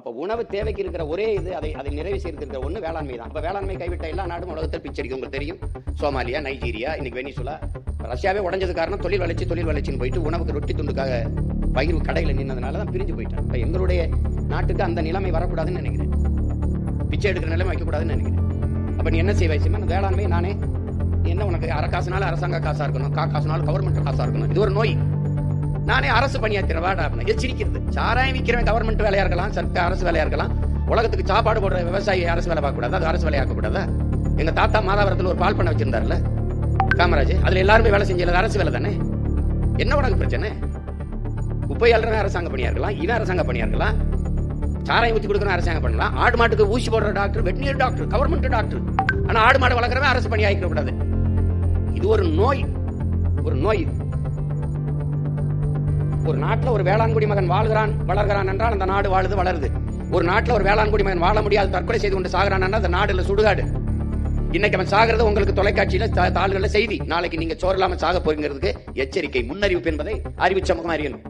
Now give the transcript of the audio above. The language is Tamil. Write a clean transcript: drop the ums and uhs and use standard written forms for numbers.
அப்ப உணவு தேவைக்கு இருக்கிற ஒரே இது அதை நிறைவு செய்யறதுக்கு ஒண்ணு வேளாண்மை தான். அப்ப வேளாண்மை கைவிட்ட எல்லா நாடும் உலகத்தில் பிச்சடிக்கும். உங்களுக்கு தெரியும், சோமாலியா, நைஜீரியா, இன்னைக்கு வெனிசுலா, ரஷ்யாவே உடஞ்சது காரணம் தொழில் வளர்ச்சின்னு போயிட்டு உணவுக்கு ரொட்டி துண்டுக்காக பகிர்வு கடையில நின்னதுனால தான் பிரிஞ்சு போயிட்டான். இப்ப எங்களுடைய நாட்டுக்கு அந்த நிலைமை வரக்கூடாதுன்னு நினைக்கிறேன். பிச்சை எடுக்கிற நிலைமை வைக்கக்கூடாதுன்னு நினைக்கிறேன். அப்ப நீ என்ன செய்வாய்? வேளாண்மை நானே என்ன உனக்கு அரை காசுனால அரசாங்க காசா இருக்கணும், காசுனாலும் கவர்மெண்ட் காசா இருக்கணும். இது ஒரு நோய். நானே அரசு பணியாற்றுறேன் வாடா அப்படின்னு சிரிக்கிறது. சாராயம் விற்கிறவன் கவர்மெண்ட் வேலையா இருக்கலாம், அரசு வேலையா இருக்கலாம். உலகத்துக்கு சாப்பாடு போடுற விவசாயி அரசு வேலை பார்க்க கூடாது, அது அரசு வேலையாக்க கூடாதா? எங்க தாத்தா மாதாவரத்தில் ஒரு பால் பண்ண வச்சிருந்தாருல காமராஜ், அதுல எல்லாருமே வேலை செஞ்சது அரசு வேலை தானே. என்ன உனக்கு பிரச்சனை? குப்பை அல்றவன் அரசாங்க பணியா இருக்கலாம், இவன் அரசாங்க பணியா இருக்கலாம், சாராயம் ஊற்றி கொடுக்கணும் அரசாங்க பண்ணலாம், ஆடு மாட்டுக்கு ஊசி போடுற டாக்டர், வெட்டினியர் டாக்டர், கவர்மெண்ட் டாக்டர். ஆனா ஆடு மாடு வளர்க்குறவன் அரசு பணி ஆகிக்க கூடாது. இது ஒரு நோய், ஒரு நோய். ஒரு நாட்டில் ஒரு வேளாண்குடி மகன் வளர்கிறான் என்றால் அந்த நாடு வாழுது, வளருது. ஒரு நாட்டில் ஒரு வேளாண்குடி மகன் வாழ முடியாது, தற்கொலை செய்து கொண்டு சாகிறான் அந்த நாடுல சுடுகாடு. இன்னைக்கு அவன் சாகிறது உங்களுக்கு தொலைக்காட்சியில தாள்களில் செய்தி. நாளைக்கு நீங்க சோறு இல்லாம சாக போறீங்கிறதுக்கு எச்சரிக்கை, முன்னறிவிப்பு என்பதை அறிவு சமூகம் அறியணும்.